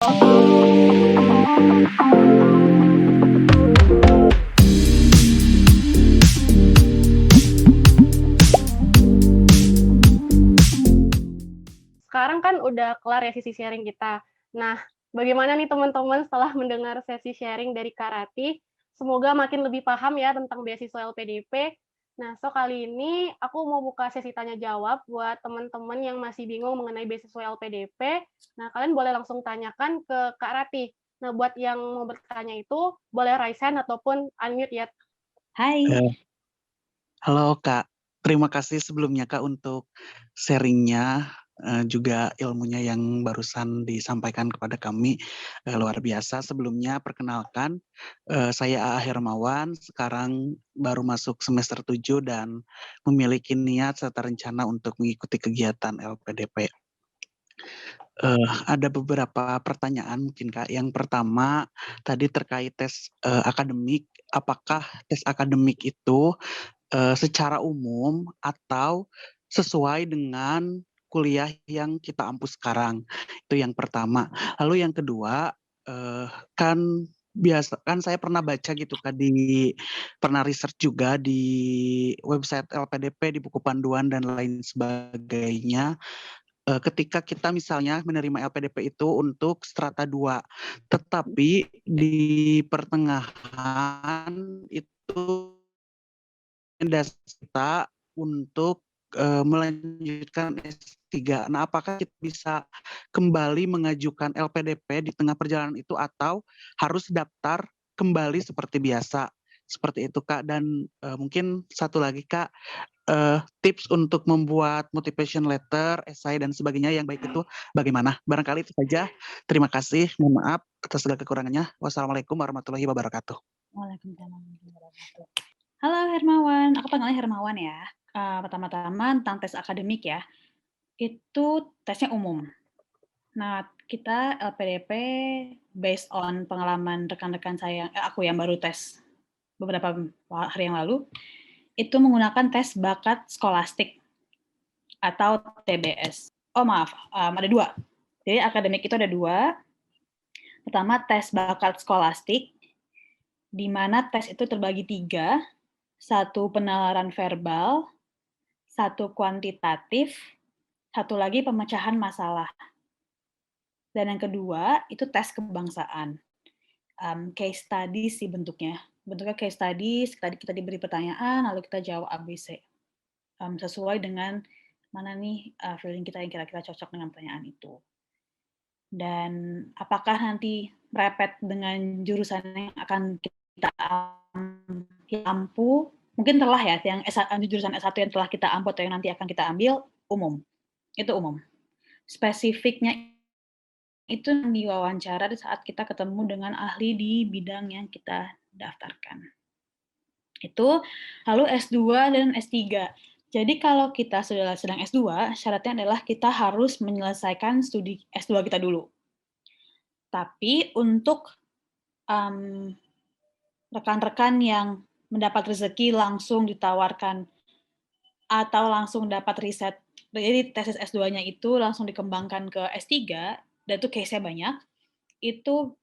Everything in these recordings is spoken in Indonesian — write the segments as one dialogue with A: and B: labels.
A: Sekarang kan udah kelar ya sesi sharing kita. Nah, bagaimana nih teman-teman setelah mendengar sesi sharing dari Kak Ratih? Semoga makin lebih paham ya tentang beasiswa LPDP. Nah, kali ini aku mau buka sesi tanya jawab buat teman-teman yang masih bingung mengenai beasiswa LPDP. Nah, kalian boleh langsung tanyakan ke Kak Ratih. Nah, buat yang mau bertanya itu boleh raise hand ataupun unmute ya.
B: Hai.
C: Halo Kak, terima kasih sebelumnya Kak untuk sharing-nya, juga ilmunya yang barusan disampaikan kepada kami, luar biasa. Sebelumnya perkenalkan, saya A.A. Hermawan, sekarang baru masuk semester 7 dan memiliki niat serta rencana untuk mengikuti kegiatan LPDP. Ada beberapa pertanyaan mungkin Kak. Yang pertama tadi terkait tes, akademik, apakah tes akademik itu secara umum atau sesuai dengan kuliah yang kita ampu sekarang? Itu yang pertama. Lalu yang kedua, kan kan saya pernah baca gitu Kak, pernah research juga di website LPDP, di buku panduan dan lain sebagainya, ketika kita misalnya menerima LPDP itu untuk strata 2, tetapi di pertengahan itu dasar kita untuk, melanjutkan S3. Nah, apakah kita bisa kembali mengajukan LPDP di tengah perjalanan itu atau harus daftar kembali seperti biasa? Seperti itu, Kak. Dan, mungkin satu lagi, Kak, tips untuk membuat motivation letter, esai, dan sebagainya yang baik itu bagaimana? Barangkali itu saja. Terima kasih. Mohon maaf atas segala kekurangannya. Wassalamualaikum warahmatullahi wabarakatuh.
B: Waalaikumsalam warahmatullahi wabarakatuh. Halo Hermawan, aku panggilnya Hermawan ya. Pertama-tama tentang tes akademik ya, itu tesnya umum. Nah, kita LPDP based on pengalaman rekan-rekan saya, aku yang baru tes beberapa hari yang lalu, itu menggunakan tes bakat skolastik atau TBS. Oh maaf, ada 2. Jadi akademik itu ada 2. Pertama tes bakat skolastik, di mana tes itu terbagi 3, 1 penalaran verbal, 1 kuantitatif, 1 lagi pemecahan masalah. Dan yang kedua itu tes kebangsaan. Case study sih bentuknya. Bentuknya case study, tadi kita diberi pertanyaan, lalu kita jawab ABC. Sesuai dengan mana nih feeling kita yang kira-kira cocok dengan pertanyaan itu. Dan apakah nanti merepet dengan jurusan yang akan kita ampu, mungkin telah ya, yang jurusan S1 yang telah kita ampu atau yang nanti akan kita ambil, umum. Itu umum. Spesifiknya itu diwawancara di saat kita ketemu dengan ahli di bidang yang kita daftarkan. Itu, lalu S2 dan S3. Jadi kalau kita sudah sedang S2, syaratnya adalah kita harus menyelesaikan studi S2 kita dulu. Tapi untuk rekan-rekan yang mendapat rezeki langsung ditawarkan atau langsung dapat riset, jadi tesis S2-nya itu langsung dikembangkan ke S3, dan itu case-nya banyak, itu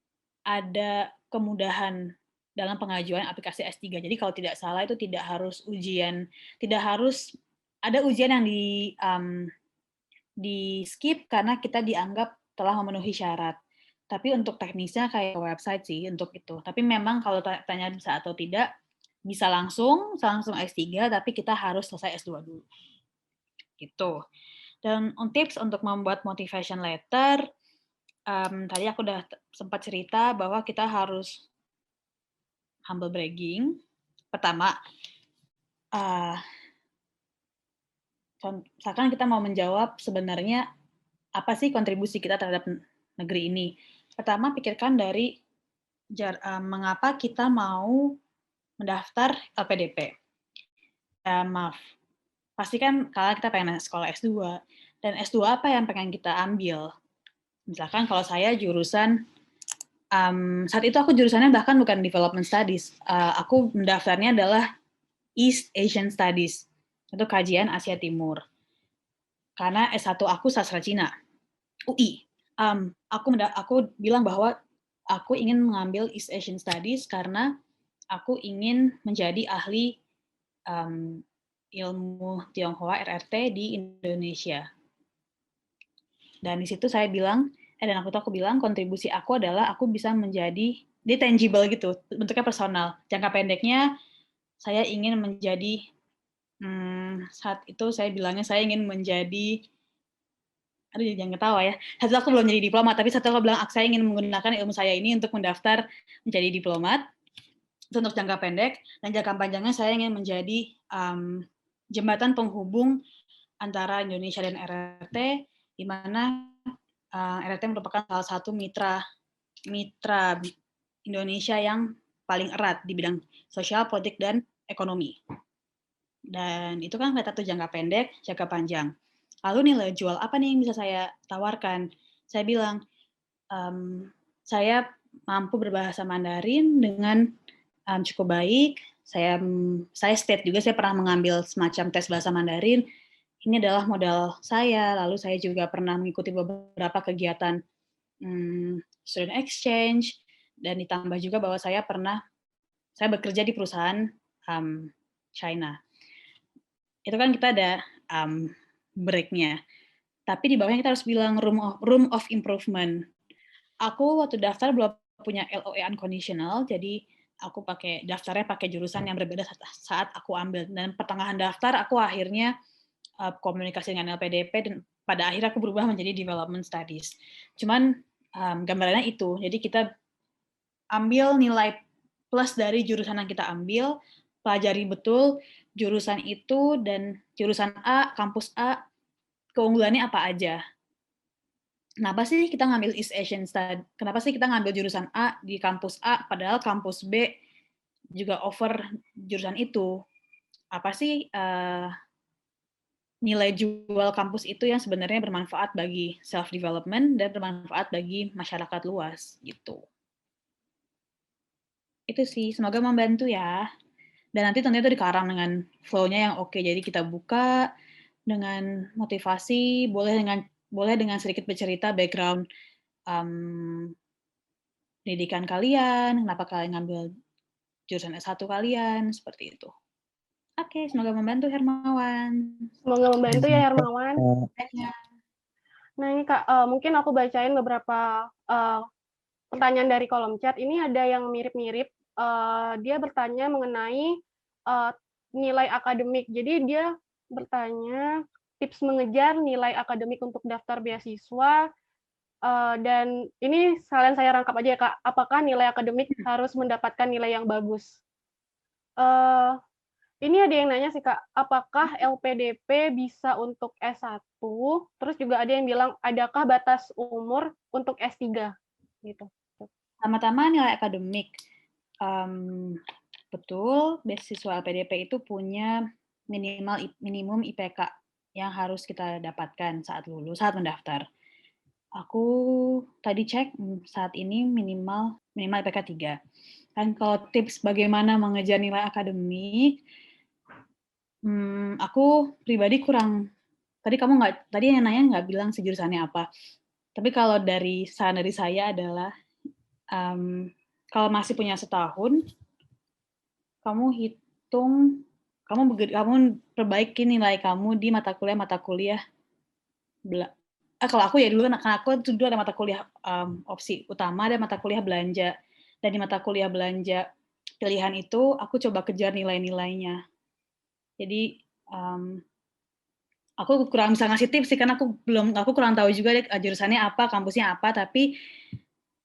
B: ada kemudahan dalam pengajuan aplikasi S3. Jadi kalau tidak salah itu tidak harus ada ujian yang di skip karena kita dianggap telah memenuhi syarat. Tapi untuk teknisnya kayak website sih untuk itu. Tapi memang kalau tanya bisa atau tidak, bisa langsung S3, tapi kita harus selesai S2 dulu. Gitu. Dan tips untuk membuat motivation letter, tadi aku udah sempat cerita bahwa kita harus humble bragging. Pertama, misalkan kita mau menjawab sebenarnya apa sih kontribusi kita terhadap negeri ini. Pertama, pikirkan dari mengapa kita mau mendaftar LPDP. Maaf, pasti kan kalau kita pengen sekolah S2, dan S2 apa yang pengen kita ambil? Misalkan kalau saya jurusan, saat itu aku jurusannya bahkan bukan Development Studies, aku mendaftarnya adalah East Asian Studies, itu kajian Asia Timur. Karena S1 aku sastra Cina, UI. aku bilang bahwa aku ingin mengambil East Asian Studies karena aku ingin menjadi ahli ilmu Tionghoa RRT di Indonesia. Dan di situ saya bilang, dan aku bilang kontribusi aku adalah aku bisa menjadi, dia tangible gitu, bentuknya personal. Jangka pendeknya saya ingin menjadi, saat itu saya bilangnya saya ingin menjadi, aduh jangan ketawa ya, satu aku belum jadi diplomat, tapi satu aku bilang saya ingin menggunakan ilmu saya ini untuk mendaftar menjadi diplomat, itu untuk jangka pendek, dan jangka panjangnya saya ingin menjadi jembatan penghubung antara Indonesia dan RRT, di mana RRT merupakan salah satu mitra Indonesia yang paling erat di bidang sosial, politik, dan ekonomi. Dan itu kan kelihatan tuh jangka pendek, jangka panjang. Lalu nilai jual apa nih yang bisa saya tawarkan? Saya bilang, saya mampu berbahasa Mandarin dengan cukup baik. Saya state juga, saya pernah mengambil semacam tes bahasa Mandarin. Ini adalah modal saya. Lalu saya juga pernah mengikuti beberapa kegiatan student exchange, dan ditambah juga bahwa saya bekerja di perusahaan China. Itu kan kita ada break-nya. Tapi di bawahnya kita harus bilang room of improvement. Aku waktu daftar belum punya LOE unconditional, jadi aku daftarnya pakai jurusan yang berbeda saat aku ambil. Dan pertengahan daftar aku akhirnya komunikasi dengan LPDP, dan pada akhirnya aku berubah menjadi development studies. Cuman gambarannya itu, jadi kita ambil nilai plus dari jurusan yang kita ambil, pelajari betul jurusan itu, dan jurusan A, kampus A, keunggulannya apa aja. Kenapa sih kita ngambil East Asian Studies? Kenapa sih kita ngambil jurusan A di kampus A, padahal kampus B juga offer jurusan itu? Apa sih nilai jual kampus itu yang sebenarnya bermanfaat bagi self-development dan bermanfaat bagi masyarakat luas, gitu. Itu sih, semoga membantu ya. Dan nanti tentunya itu dikarang dengan flow-nya yang oke. Jadi kita buka dengan motivasi, boleh dengan sedikit bercerita background pendidikan kalian, kenapa kalian ngambil jurusan S1 kalian, seperti itu. Oke, semoga membantu Hermawan.
A: Semoga membantu ya Hermawan. Nah ini Kak, mungkin aku bacain beberapa pertanyaan dari kolom chat. Ini ada yang mirip-mirip. Dia bertanya mengenai nilai akademik. Jadi dia bertanya tips mengejar nilai akademik untuk daftar beasiswa. Dan ini sekalian saya rangkap aja ya Kak. Apakah nilai akademik harus mendapatkan nilai yang bagus? Ini ada yang nanya sih Kak, apakah LPDP bisa untuk S1? Terus juga ada yang bilang, adakah batas umur untuk S3? Gitu.
B: Pertama-tama nilai akademik. Betul, beasiswa LPDP itu punya minimum IPK yang harus kita dapatkan saat mendaftar. Aku tadi cek saat ini minimal IPK 3. Dan kalau tips bagaimana mengejar nilai akademik, aku pribadi kurang. Tadi yang nanya nggak bilang sejurusannya apa. Tapi kalau saran dari saya adalah kalau masih punya setahun, kamu hitung, kamu perbaiki nilai kamu di mata kuliah. Kalau aku ya dulu, karena aku dulu ada mata kuliah opsi utama, ada mata kuliah belanja. Dan di mata kuliah belanja pilihan itu, aku coba kejar nilai-nilainya. Jadi aku kurang bisa ngasih tips sih, karena aku kurang tahu juga deh jurusannya apa, kampusnya apa. Tapi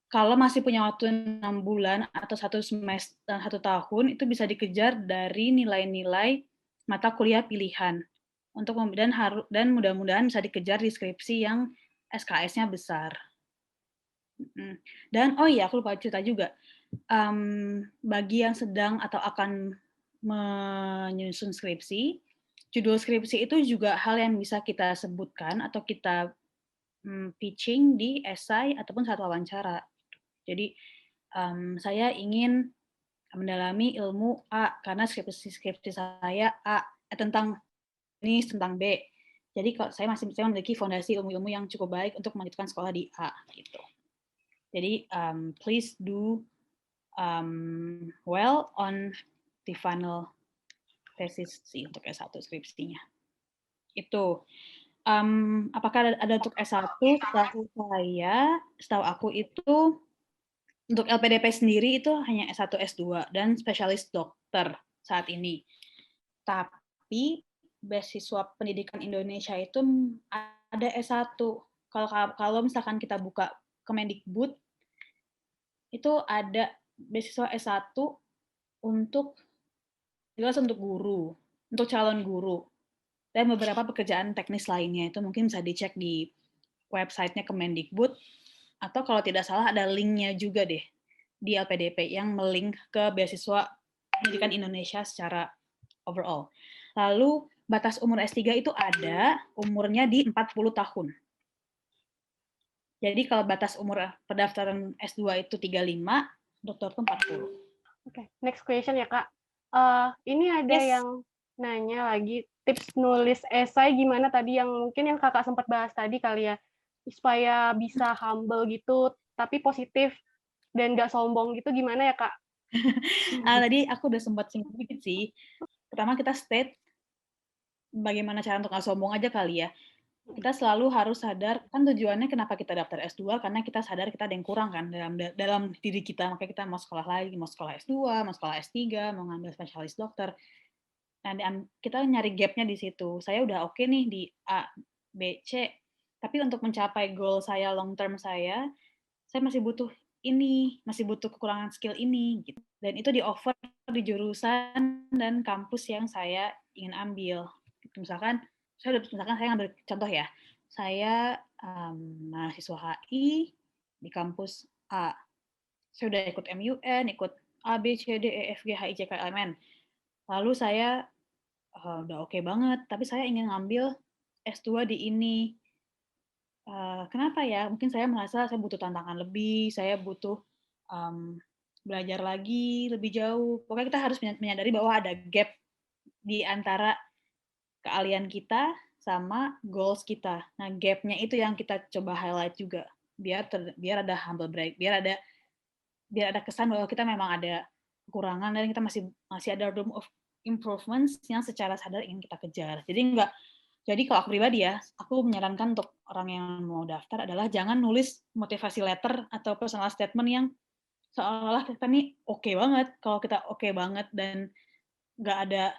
B: kalau masih punya waktu 6 bulan atau 1 semester, 1 tahun, itu bisa dikejar dari nilai-nilai mata kuliah pilihan. Dan mudah-mudahan bisa dikejar di skripsi yang SKS-nya besar. Dan aku lupa cerita juga. Bagi yang sedang atau akan menyusun skripsi, judul skripsi itu juga hal yang bisa kita sebutkan atau kita pitching di esai ataupun saat wawancara. Jadi saya ingin mendalami ilmu A karena skripsi saya A tentang B. Jadi kalau saya memiliki fondasi ilmu-ilmu yang cukup baik untuk melanjutkan sekolah di A gitu. Jadi please do well on the final tesis sih untuk S1 skripsinya. Itu. Apakah ada untuk S1? Setahu aku itu untuk LPDP sendiri itu hanya S1, S2 dan spesialis dokter saat ini. Tapi beasiswa pendidikan Indonesia itu ada S1. Kalau misalkan kita buka Kemendikbud, itu ada beasiswa S1 untuk jelas untuk guru, untuk calon guru. Dan beberapa pekerjaan teknis lainnya itu mungkin bisa dicek di website-nya Kemendikbud, atau kalau tidak salah ada link-nya juga deh di LPDP yang melink ke beasiswa pendidikan Indonesia secara overall. Lalu batas umur S3 itu ada umurnya di 40 tahun. Jadi kalau batas umur pendaftaran S2 itu 35, dokter itu 40.
A: Oke, next question ya Kak. Ini ada
B: Yes.
A: yang nanya lagi tips nulis esai gimana tadi yang mungkin yang Kakak sempat bahas tadi kali ya, supaya bisa humble gitu, tapi positif dan nggak sombong gitu gimana ya Kak?
B: Tadi aku udah sempat singgung dikit sih. Pertama kita state bagaimana cara untuk nggak sombong aja kali ya. Kita selalu harus sadar, kan tujuannya kenapa kita daftar S2, karena kita sadar kita ada yang kurang kan dalam diri kita, makanya kita mau sekolah lagi, mau sekolah S2, mau sekolah S3, mau ngambil spesialis dokter. Nah, kita nyari gap-nya di situ. Saya udah oke nih di A, B, C, tapi untuk mencapai goal saya, long term saya masih butuh ini, masih butuh kekurangan skill ini, gitu. Dan itu di-offer di jurusan dan kampus yang saya ingin ambil. Misalkan saya ngambil contoh ya, saya mahasiswa HI di kampus A. Saya udah ikut MUN, ikut A, B, C, D, E, F, G, H, I, J, K, L, M, N. Lalu saya udah oke banget, tapi saya ingin ngambil S2 di ini. Kenapa ya? Mungkin saya merasa saya butuh tantangan lebih, saya butuh belajar lagi lebih jauh. Pokoknya kita harus menyadari bahwa ada gap di antara keahlian kita sama goals kita. Nah, gap-nya itu yang kita coba highlight juga, biar ada humble break, biar ada kesan bahwa kita memang ada kekurangan dan kita masih ada room of improvements yang secara sadar ingin kita kejar. Jadi kalau aku pribadi ya, aku menyarankan untuk orang yang mau daftar adalah jangan nulis motivasi letter atau personal statement yang seolah-olah kita nih oke banget. Kalau kita oke banget dan nggak ada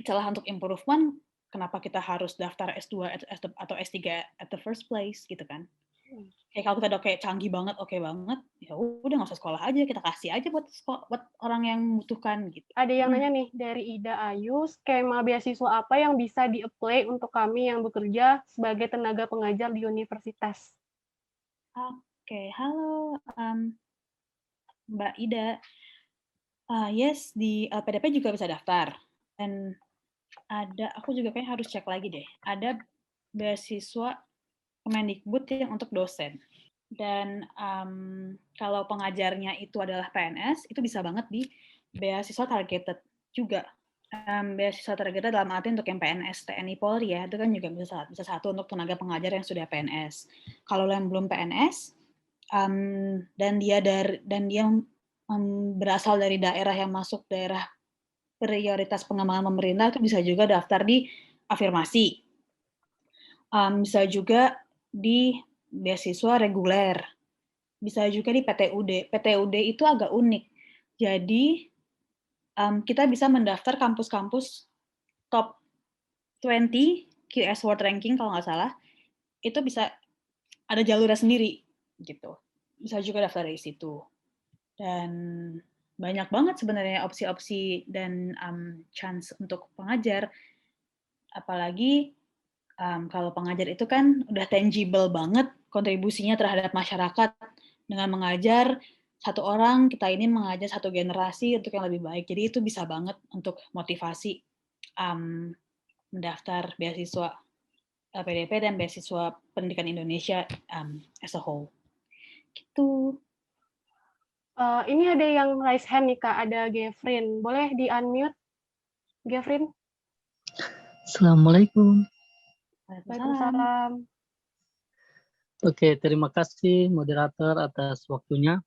B: celah untuk improvement, kenapa kita harus daftar S2 atau S3 at the first place gitu kan? Kayak kalau kita udah kayak canggih banget, oke banget, ya udah nggak usah sekolah aja, kita kasih aja buat orang yang membutuhkan gitu.
A: Ada yang nanya nih dari Ida Ayu, skema beasiswa apa yang bisa di-apply untuk kami yang bekerja sebagai tenaga pengajar di universitas?
B: Oke, halo Mbak Ida. Yes, di LPDP juga bisa daftar. Dan aku juga kayaknya harus cek lagi deh. Ada beasiswa Kemendikbud yang untuk dosen. Dan kalau pengajarnya itu adalah PNS, itu bisa banget di beasiswa targeted juga. Beasiswa targeted dalam arti untuk yang PNS, TNI, Polri ya, itu kan juga bisa satu untuk tenaga pengajar yang sudah PNS. Kalau yang belum PNS, dan dia berasal dari daerah yang masuk daerah prioritas pengembangan pemerintah, itu bisa juga daftar di afirmasi. Bisa juga di beasiswa reguler. Bisa juga di PTUD. PTUD itu agak unik. Jadi, kita bisa mendaftar kampus-kampus top 20 QS World Ranking kalau nggak salah. Itu bisa ada jalurnya sendiri gitu. Bisa juga daftar dari situ. Dan banyak banget sebenarnya opsi-opsi dan chance untuk pengajar. Apalagi kalau pengajar itu kan udah tangible banget kontribusinya terhadap masyarakat dengan mengajar satu orang, kita ini mengajar satu generasi untuk yang lebih baik. Jadi itu bisa banget untuk motivasi mendaftar beasiswa LPDP dan beasiswa pendidikan Indonesia as a whole. Gitu.
A: Ini ada yang raise hand nih Kak, ada Gefrin. Boleh di-unmute, Gefrin?
D: Assalamualaikum.
A: Waalaikumsalam.
D: Oke, terima kasih moderator atas waktunya.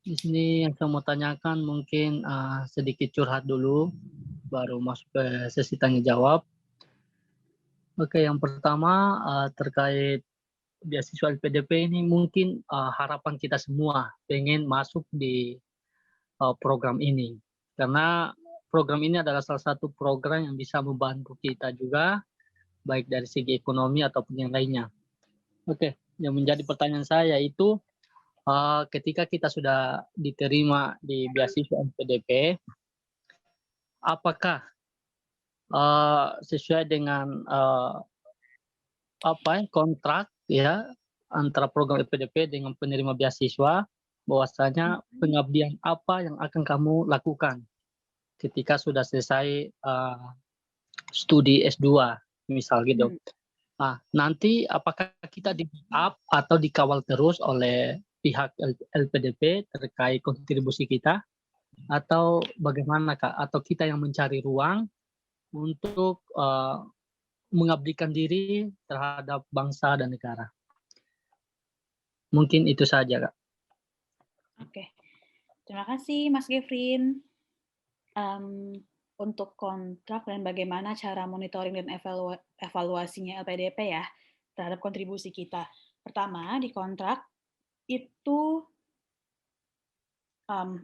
D: Di sini yang saya mau tanyakan mungkin sedikit curhat dulu, baru masuk ke sesi tanya jawab. Oke, yang pertama terkait beasiswa LPDP ini mungkin harapan kita semua pengen masuk di program ini. Karena program ini adalah salah satu program yang bisa membantu kita juga, baik dari segi ekonomi ataupun yang lainnya. Oke, yang menjadi pertanyaan saya itu, ketika kita sudah diterima di beasiswa LPDP, apakah sesuai dengan kontrak ya antara program LPDP dengan penerima beasiswa, bahwasanya pengabdian apa yang akan kamu lakukan ketika sudah selesai studi S2, misal gitu. Nah, nanti apakah kita di-up atau dikawal terus oleh pihak LPDP terkait kontribusi kita, atau bagaimana Kak? Atau kita yang mencari ruang untuk mengabdikan diri terhadap bangsa dan negara? Mungkin itu saja, Kak.
B: Oke, terima kasih Mas Gefrin. Untuk kontrak dan bagaimana cara monitoring dan evaluasinya LPDP ya terhadap kontribusi kita. Pertama, di kontrak itu,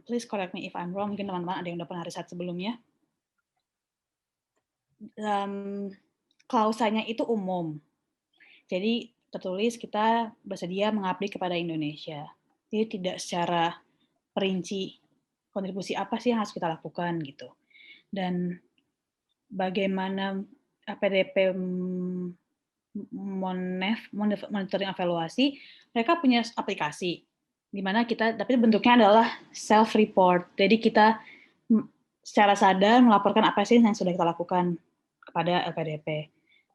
B: please correct me if I'm wrong, mungkin teman-teman ada yang udah pernah riset sebelumnya. Klausanya itu umum. Jadi tertulis kita bersedia mengabdi kepada Indonesia. Jadi tidak secara perinci kontribusi apa sih yang harus kita lakukan gitu. Dan bagaimana LPDP monitoring evaluasi, mereka punya aplikasi di mana kita, tapi bentuknya adalah self report. Jadi kita secara sadar melaporkan apa sih yang sudah kita lakukan kepada LPDP.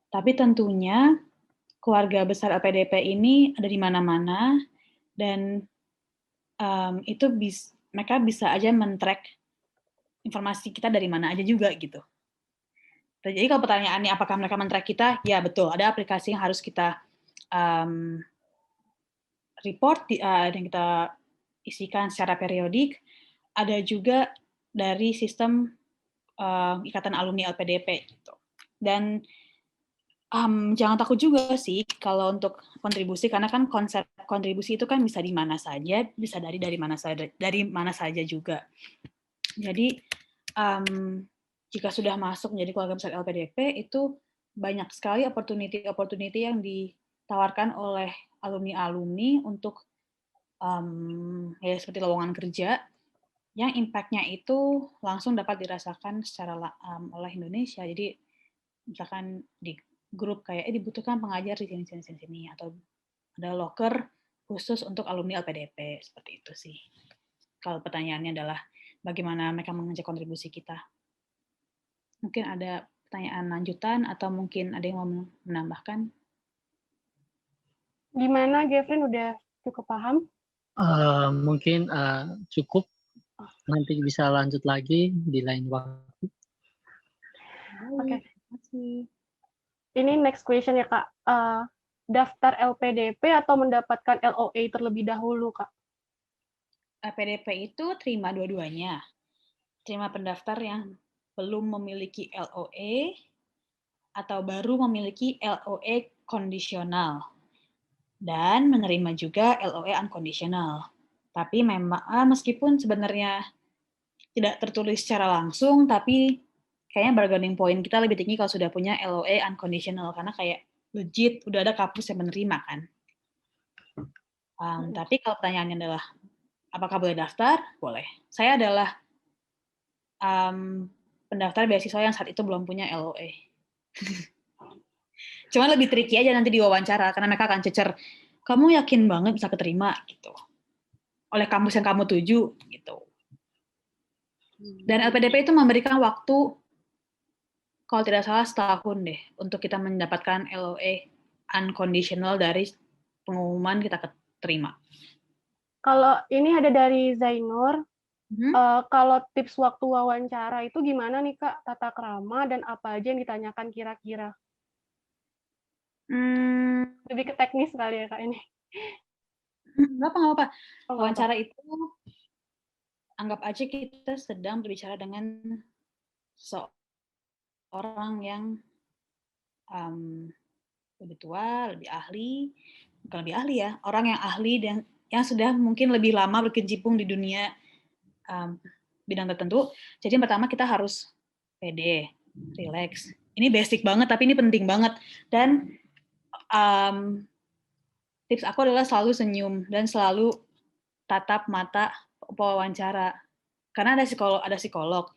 B: Tapi tentunya keluarga besar LPDP ini ada di mana-mana dan itu mereka bisa aja men-track informasi kita dari mana aja juga gitu. Jadi kalau pertanyaannya apakah mereka men-track kita, ya betul, ada aplikasi yang harus kita report yang kita isikan secara periodik. Ada juga dari sistem Ikatan Alumni LPDP gitu. Dan jangan takut juga sih kalau untuk kontribusi, karena kan konsep kontribusi itu kan bisa di mana saja, bisa dari mana saja juga. Jadi jika sudah masuk menjadi keluarga besar LPDP, itu banyak sekali opportunity yang ditawarkan oleh alumni-alumni untuk ya seperti lowongan kerja yang impact-nya itu langsung dapat dirasakan secara oleh Indonesia. Jadi misalkan di grup kayak dibutuhkan pengajar di sini atau ada loker khusus untuk alumni LPDP, seperti itu sih. Kalau pertanyaannya adalah bagaimana mereka mengecek kontribusi kita. Mungkin ada pertanyaan lanjutan atau mungkin ada yang mau menambahkan?
A: Gimana Gefrin, udah cukup paham?
D: Mungkin cukup. Nanti bisa lanjut lagi di lain waktu.
A: Oke. Ini next question ya Kak. Daftar LPDP atau mendapatkan LOA terlebih dahulu Kak?
B: LPDP itu terima dua-duanya. Terima pendaftar yang belum memiliki LOA atau baru memiliki LOA kondisional. Dan menerima juga LOA unconditional. Tapi memang meskipun sebenarnya tidak tertulis secara langsung, tapi kayaknya bargaining point kita lebih tinggi kalau sudah punya LOA unconditional, karena kayak legit udah ada kampus yang menerima kan. Tapi kalau pertanyaannya adalah apakah boleh daftar? Boleh. Saya adalah pendaftar beasiswa yang saat itu belum punya LOA. Cuma lebih tricky aja nanti di wawancara, karena mereka akan cecer, kamu yakin banget bisa keterima gitu oleh kampus yang kamu tuju gitu. Dan LPDP itu memberikan waktu, kalau tidak salah setahun deh, untuk kita mendapatkan LOA unconditional dari pengumuman kita keterima.
A: Kalau ini ada dari Zainur, kalau tips waktu wawancara itu gimana nih Kak, tata krama dan apa aja yang ditanyakan kira-kira? Lebih ke teknis kali ya Kak ini.
B: Nggak apa-apa.
A: Oh, nggak apa-apa.
B: Wawancara itu anggap aja kita sedang berbicara dengan seorang yang lebih tua, lebih ahli, bukan lebih ahli ya, orang yang ahli dan yang sudah mungkin lebih lama berkecimpung di dunia bidang tertentu. Jadi yang pertama kita harus pede, relax. Ini basic banget, tapi ini penting banget. Dan tips aku adalah selalu senyum dan selalu tatap mata pewawancara. Karena ada psikolog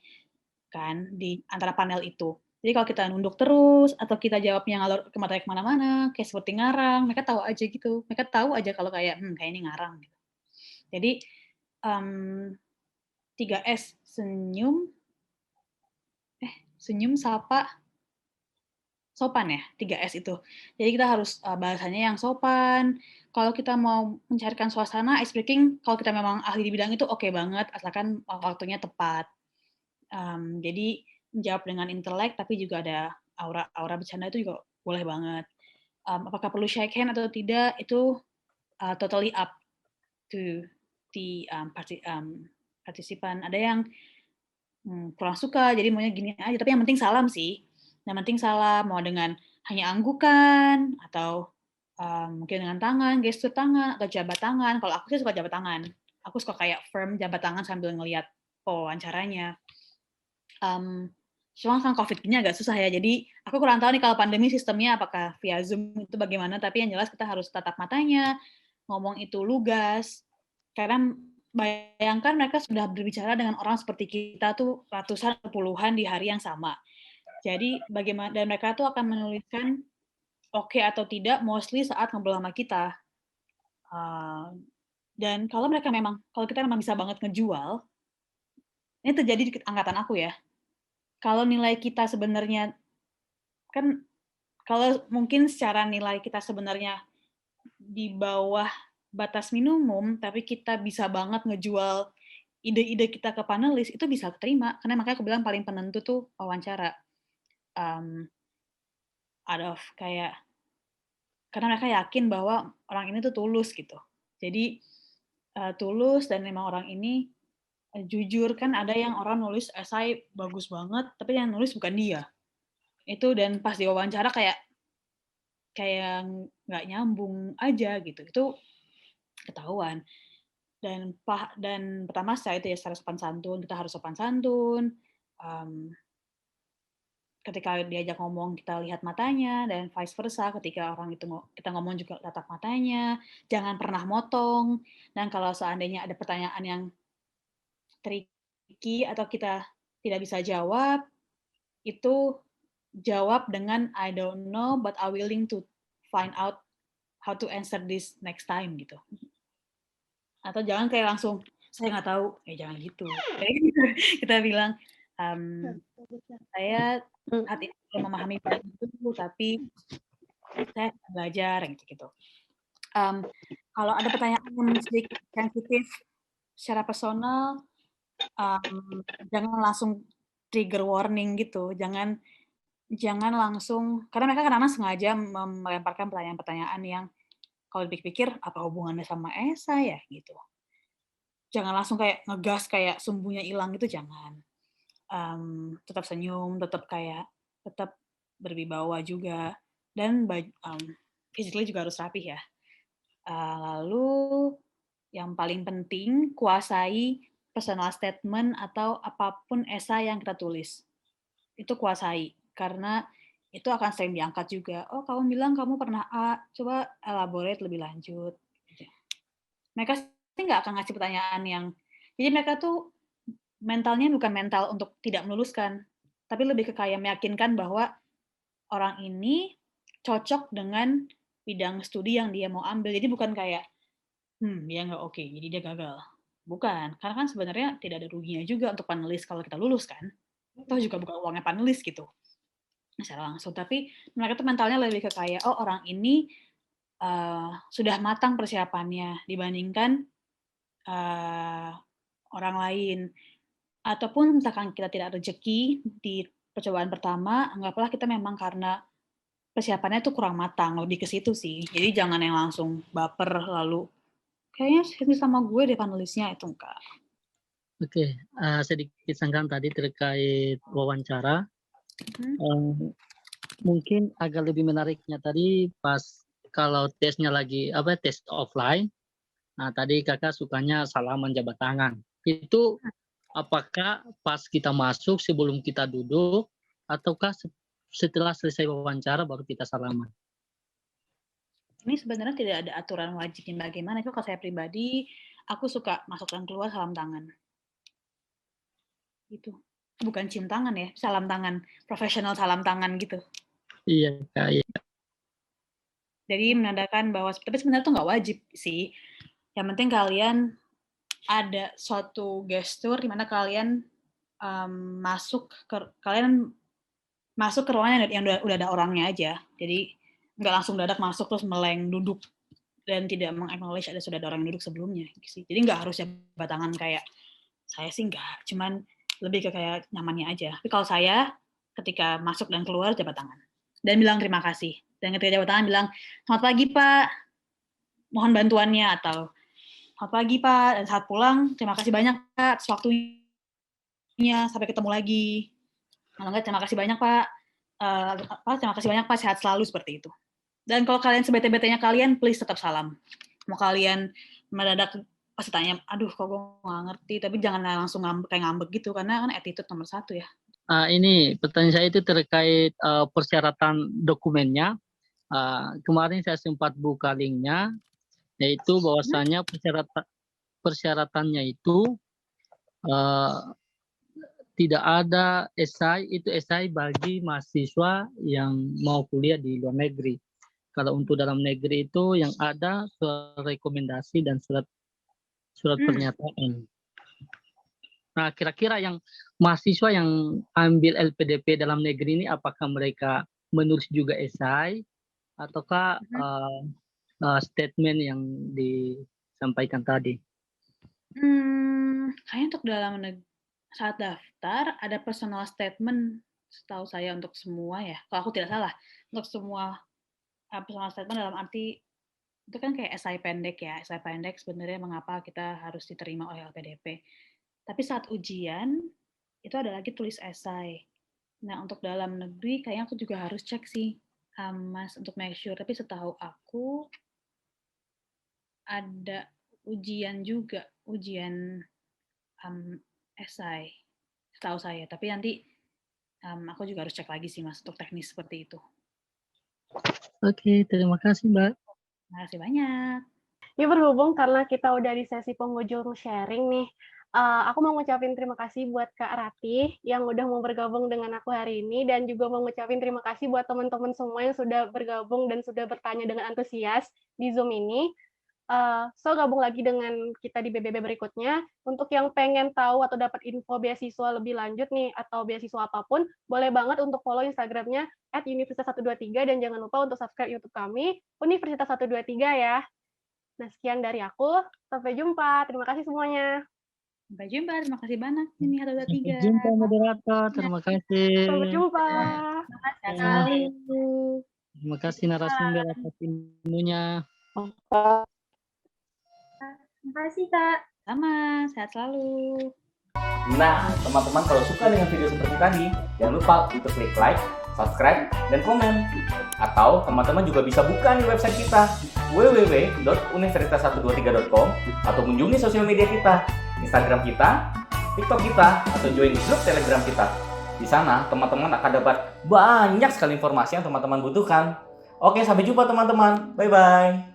B: kan di antara panel itu. Jadi kalau kita nunduk terus atau kita jawabnya ngalor ke matanya kemana-mana, kayak seperti ngarang, mereka tahu aja gitu. Mereka tahu aja kalau kayak kayak ini ngarang. Gitu. Jadi 3S senyum, sapa, sopan ya, 3S itu. Jadi kita harus bahasanya yang sopan. Kalau kita mau mencarikan suasana, ice breaking, kalau kita memang ahli di bidang itu oke banget, asalkan waktunya tepat. Jadi menjawab dengan intelek, tapi juga ada aura bercanda itu juga boleh banget. Apakah perlu shake hand atau tidak, itu totally up to the partisipan. Ada yang kurang suka, jadi maunya gini aja. Tapi yang penting salam sih. Yang penting salam, mau dengan hanya anggukan, atau mungkin dengan tangan, gestur tangan, atau jabat tangan. Kalau aku sih suka jabat tangan. Aku suka kayak firm jabat tangan sambil ngelihat pewawancaranya. Cuma kan COVID ini agak susah ya, jadi aku kurang tahu nih kalau pandemi sistemnya apakah via Zoom itu bagaimana, tapi yang jelas kita harus tatap matanya, ngomong itu lugas, karena bayangkan mereka sudah berbicara dengan orang seperti kita tuh ratusan puluhan di hari yang sama. Jadi bagaimana, dan mereka tuh akan menuliskan oke atau tidak mostly saat ngobrol sama kita. Dan kalau kita memang bisa banget ngejual, ini terjadi di angkatan aku ya. Kalau nilai kita sebenarnya kan, kalau mungkin secara nilai kita sebenarnya di bawah batas minimum, tapi kita bisa banget ngejual ide-ide kita ke panelis, itu bisa terima. Karena makanya aku bilang paling penentu tuh wawancara. Karena mereka yakin bahwa orang ini tuh tulus gitu. Jadi tulus, dan memang orang ini jujur. Kan ada yang orang nulis esai bagus banget, tapi yang nulis bukan dia. Itu, dan pas diwawancara kayak nggak nyambung aja gitu. Itu ketahuan. Dan pertama secara sopan santun, kita harus sopan santun. Ketika diajak ngomong kita lihat matanya, dan vice versa ketika orang itu kita ngomong juga tatap matanya, jangan pernah motong. Dan kalau seandainya ada pertanyaan yang tricky atau kita tidak bisa jawab, itu jawab dengan I don't know but I'm willing to find out how to answer this next time gitu. Atau jangan kayak langsung saya nggak tahu, jangan gitu. Kita bilang saya saat ini belum memahami bidang itu, tapi saya belajar gitu. Kalau ada pertanyaan yang sedikit sensitif secara personal, jangan langsung trigger warning gitu. Jangan langsung, karena mereka kadang-kadang sengaja melemparkan pertanyaan-pertanyaan yang kalau dipikir apa hubungannya sama esai ya gitu. Jangan langsung kayak ngegas kayak sumbunya hilang gitu, jangan. Tetap senyum, tetap berwibawa juga, dan physically juga harus rapih ya. Lalu yang paling penting, kuasai personal statement atau apapun esai yang kita tulis. Itu kuasai, karena itu akan sering diangkat juga. Oh, kamu bilang kamu pernah A, coba elaborate lebih lanjut. Mereka sih nggak akan ngasih pertanyaan yang, jadi mereka tuh mentalnya bukan mental untuk tidak meluluskan, tapi lebih ke kayak meyakinkan bahwa orang ini cocok dengan bidang studi yang dia mau ambil. Jadi bukan kayak, dia nggak oke, jadi dia gagal. Bukan, karena kan sebenarnya tidak ada ruginya juga untuk panelis kalau kita lulus kan. Toh juga bukan uangnya panelis gitu secara langsung. Tapi mereka tuh mentalnya lebih ke kayak, oh orang ini sudah matang persiapannya dibandingkan orang lain. Ataupun misalkan kita tidak rezeki di percobaan pertama, anggaplah kita memang karena persiapannya tuh kurang matang, lebih ke situ sih. Jadi jangan yang langsung baper lalu kayaknya ini sama gue deh panelisnya, itu enggak.
D: Oke, sedikit sanggahan tadi terkait wawancara. Mungkin agak lebih menariknya tadi pas kalau tesnya lagi tes offline. Nah, tadi kakak sukanya salaman jabat tangan. Itu apakah pas kita masuk sebelum kita duduk ataukah setelah selesai wawancara baru kita salaman?
B: Ini sebenarnya tidak ada aturan wajibnya bagaimana. Itu kalau saya pribadi, aku suka masuk dan keluar salam tangan. Gitu. Bukan cium tangan ya, salam tangan. Profesional salam tangan gitu.
D: Iya, Kak. Iya.
B: Jadi menandakan bahwa, tapi sebenarnya itu nggak wajib sih. Yang penting kalian ada suatu gestur di mana kalian masuk ke ruangan yang udah ada orangnya aja. Jadi nggak langsung dadak masuk terus meleng duduk dan tidak meng-acknowledge sudah ada orang yang duduk sebelumnya. Jadi nggak harus jabat tangan kayak saya sih nggak, cuman lebih ke kayak nyamannya aja. Tapi kalau saya ketika masuk dan keluar jabat tangan dan bilang terima kasih. Dan ketika jabat tangan bilang selamat pagi Pak, mohon bantuannya, atau selamat pagi Pak, dan saat pulang terima kasih banyak Pak atas waktunya, sampai ketemu lagi. Kalau enggak terima kasih banyak Pak, terima kasih banyak Pak, sehat selalu, seperti itu. Dan kalau kalian sebete-betenya kalian, please tetap salam. Mau kalian mendadak pasti tanya, aduh kok gue nggak ngerti, tapi jangan langsung kayak ngambek gitu, karena kan attitude nomor 1 ya.
D: Ini pertanyaan saya itu terkait persyaratan dokumennya. Kemarin saya sempat buka linknya, yaitu bahwasanya persyaratannya itu tidak ada esai, itu esai bagi mahasiswa yang mau kuliah di luar negeri. Kalau untuk dalam negeri itu yang ada surat rekomendasi dan surat pernyataan. Nah, kira-kira yang mahasiswa yang ambil LPDP dalam negeri ini apakah mereka menulis juga esai ataukah statement yang disampaikan tadi?
B: Kayaknya untuk dalam saat daftar ada personal statement, setahu saya untuk semua ya. Kalau aku tidak salah, untuk semua personal statement dalam arti itu kan kayak esai pendek ya. Esai pendek sebenarnya mengapa kita harus diterima oleh LPDP. Tapi saat ujian itu ada lagi tulis esai. Nah, untuk dalam negeri kayaknya aku juga harus cek sih, Mas, untuk make sure. Tapi setahu aku ada ujian juga, ujian esai, setahu saya. Tapi nanti aku juga harus cek lagi sih, Mas, untuk teknis seperti itu.
D: Oke, terima kasih, Mbak.
B: Terima kasih banyak.
A: Ini berhubung karena kita udah di sesi penghujung sharing nih, aku mau ngucapin terima kasih buat Kak Ratih yang udah mau bergabung dengan aku hari ini, dan juga mau ngucapin terima kasih buat teman-teman semua yang sudah bergabung dan sudah bertanya dengan antusias di Zoom ini. So, gabung lagi dengan kita di BBB berikutnya. Untuk yang pengen tahu atau dapat info beasiswa lebih lanjut nih, atau beasiswa apapun, boleh banget untuk follow Instagram-nya @universitas123, dan jangan lupa untuk subscribe YouTube kami, Universitas 123 ya. Nah, sekian dari aku. Sampai jumpa. Terima kasih semuanya.
B: Sampai jumpa. Terima kasih banyak. Ini 123.
D: Sampai jumpa, moderator. Terima kasih.
A: Sampai jumpa.
B: Terima kasih.
D: Terima kasih narasumber atas ilmunya.
B: Terima kasih, Kak. Sama, sehat selalu.
E: Nah, teman-teman kalau suka dengan video seperti tadi, jangan lupa untuk klik like, subscribe, dan komen. Atau teman-teman juga bisa buka nih website kita, www.universitas123.com, atau kunjungi sosial media kita, Instagram kita, TikTok kita, atau join di grup Telegram kita. Di sana, teman-teman akan dapat banyak sekali informasi yang teman-teman butuhkan. Oke, sampai jumpa teman-teman. Bye-bye.